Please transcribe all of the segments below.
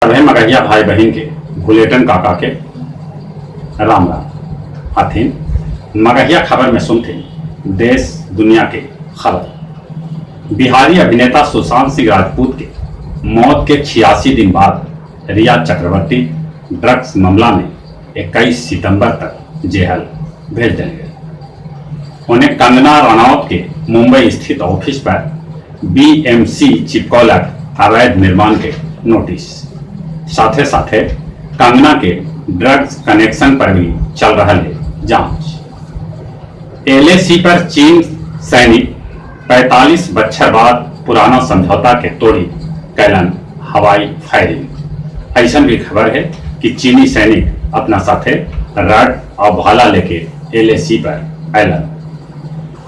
सभी मगहिया भाई बहन के गुलेटन काका के राम राम। हथिन मगहिया खबर में सुनते देश दुनिया के खबर। बिहारी अभिनेता सुशांत सिंह राजपूत के मौत के 86 दिन बाद रिया चक्रवर्ती ड्रग्स मामला में 21 सितंबर तक जेल भेज दिए गए। उन्हें कंगना रनौत के मुंबई स्थित ऑफिस पर बीएमसी चिपकौलक अवैध निर्माण के नोटिस, साथे साथे कंगना के ड्रग्स कनेक्शन पर भी चल रहा है जांच। एलएसी पर चीन सैनिक 45 बछर बाद पुराना समझौता के तोड़ी कैलन हवाई फायरिंग। ऐसा भी खबर है कि चीनी सैनिक अपना साथे रड और भाला लेके एलएसी पर ऐलन।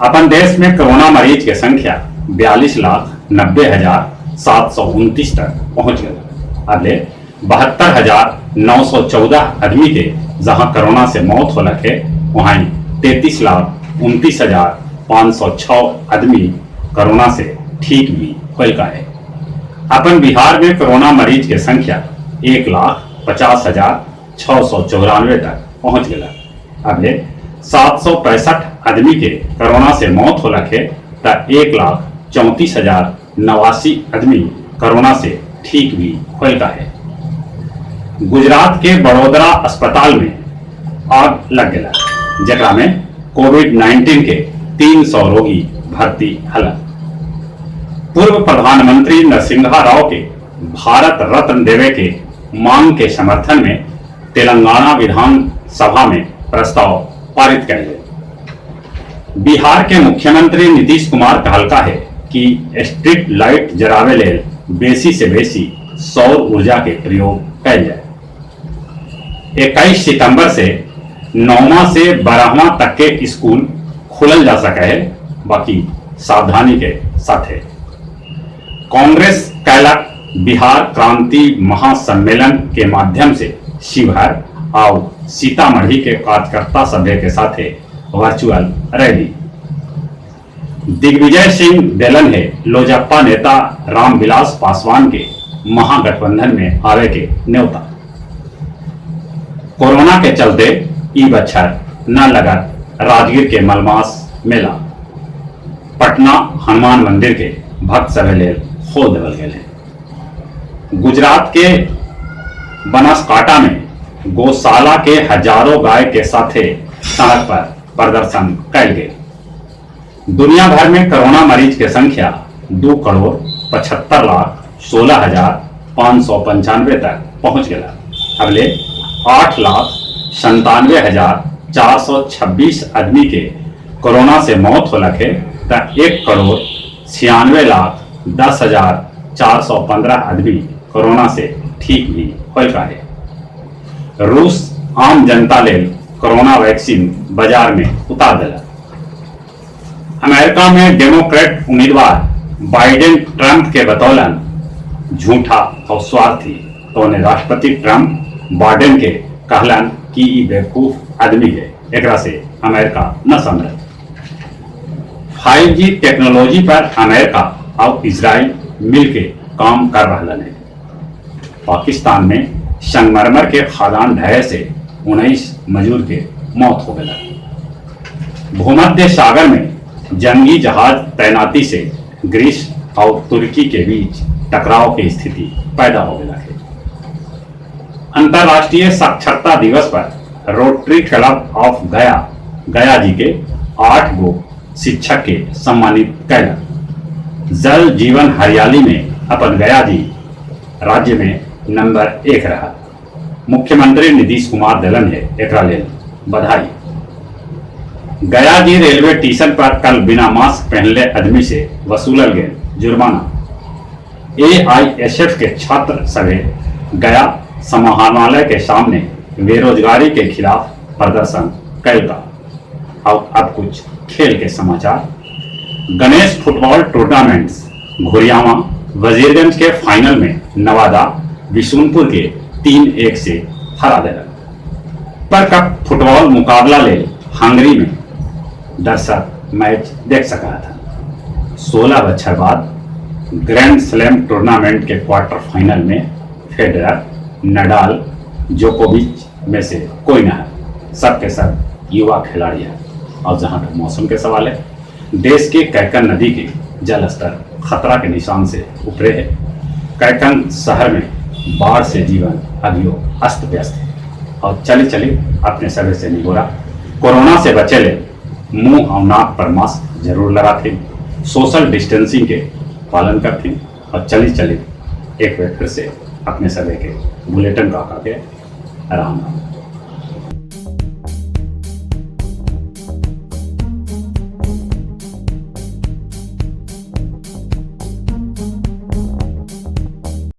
अपन देश में कोरोना मरीज की संख्या 42,90,729 तक पहुंच गई। अगले 72,914 आदमी के जहां कोरोना से मौत हो लगे, वहीं 33,29,506 आदमी कोरोना से ठीक भी हो गए। अपन बिहार में कोरोना मरीज की संख्या 1,50,694 तक पहुंच गया। अगले 765 आदमी के कोरोना से मौत हो लगे तो 1,34,089 आदमी कोरोना से ठीक भी हो गए। गुजरात के बड़ोदरा अस्पताल में आग लग गया, जरा में कोविड-19 के 300 रोगी भर्ती हलन। पूर्व प्रधानमंत्री नरसिम्हा राव के भारत रत्न देवे के मांग के समर्थन में तेलंगाना विधानसभा में प्रस्ताव पारित किया गया। बिहार के मुख्यमंत्री नीतीश कुमार कहलका है कि स्ट्रीट लाइट जरावे ले बेसी से बेसी सौर ऊर्जा के प्रयोग किया जाए। 21 सितंबर से 9वां से 12वां तक के स्कूल खुलल जा सके है, बाकी सावधानी के साथ है। कांग्रेस कैलक बिहार क्रांति महासम्मेलन के माध्यम से शिवहर और सीतामढ़ी के कार्यकर्ता सभ्य के साथ वर्चुअल रैली। दिग्विजय सिंह देलन है लोजपा नेता रामविलास पासवान के महागठबंधन में आवे के न्योता। कोरोना के चलते ई बछर न लगा राजगीर के मलमास मेला। पटना हनुमान मंदिर के भक्त सभे खोल देवल गए। गुजरात के बनासकांठा में गौशाला के हजारों गाय के साथे सड़क पर प्रदर्शन कल गए। दुनिया भर में कोरोना मरीज की संख्या 2,75,16,595 तक पहुंच गया। अगले 8,97,426 आदमी के कोरोना से मौत हो लगे तो 1,96,10,415 आदमी कोरोना से ठीक भी हो गए। रूस आम जनता ले कोरोना वैक्सीन बाजार में उतार दिला। अमेरिका में डेमोक्रेट उम्मीदवार बाइडेन ट्रंप के बतौलन झूठा और स्वार्थी, तो उन्हें राष्ट्रपति ट्रंप बाइडेन के कहलन कि ई बेवकूफ आदमी है, एकरा से अमेरिका न समझ। 5G टेक्नोलॉजी पर अमेरिका और इजराइल मिलके काम कर रहा है। पाकिस्तान में संगमरमर के खदान ढहे से 19 मजदूर के मौत हो गया। भूमध्य सागर में जंगी जहाज तैनाती से ग्रीस और तुर्की के बीच टकराव की स्थिति पैदा हो गया है। अंतर्राष्ट्रीय साक्षरता दिवस पर रोटरी क्लब ऑफ गया जी के 8 गो शिक्षक के सम्मानित कैला। जल जीवन हरियाली में अपन गया जी राज्य में नंबर 1 रहा। मुख्यमंत्री नीतीश कुमार दिलन है एकरा लेल बधाई। गया जी रेलवे स्टेशन पर कल बिना मास्क पहनले आदमी से वसूलल गए जुर्माना। AISF के छात्र सभे गया समाहरणालय के सामने बेरोजगारी के खिलाफ प्रदर्शन करेगा। और अब कुछ खेल के समाचार। गणेश फुटबॉल टूर्नामेंट्स घुरियावा वजीरगंज के फाइनल में नवादा बिशुनपुर के 3-1 से हरा दिला। पर कप फुटबॉल मुकाबला ले हंगरी में दर्शक मैच देख सका था। 16 बछर बाद ग्रैंड स्लैम टूर्नामेंट के क्वार्टर फाइनल में फेडरर, नडाल, जोकोविच में से कोई ना है। सब के सब युवा खिलाड़ी हैं। और जहां तक मौसम के सवाल है, देश के कैकन नदी के जल स्तर खतरा के निशान से ऊपरे है। कैकन शहर में बाढ़ से जीवन अभियो अस्त व्यस्त है। और चले चले अपने सभी से निगोरा, कोरोना से बचे ले, मुंह और नाक पर मास्क जरूर लगाते, सोशल डिस्टेंसिंग के पालन करते और चली चली एक बार फिर से अपने सभी के बुलेटिन का आगे आराम।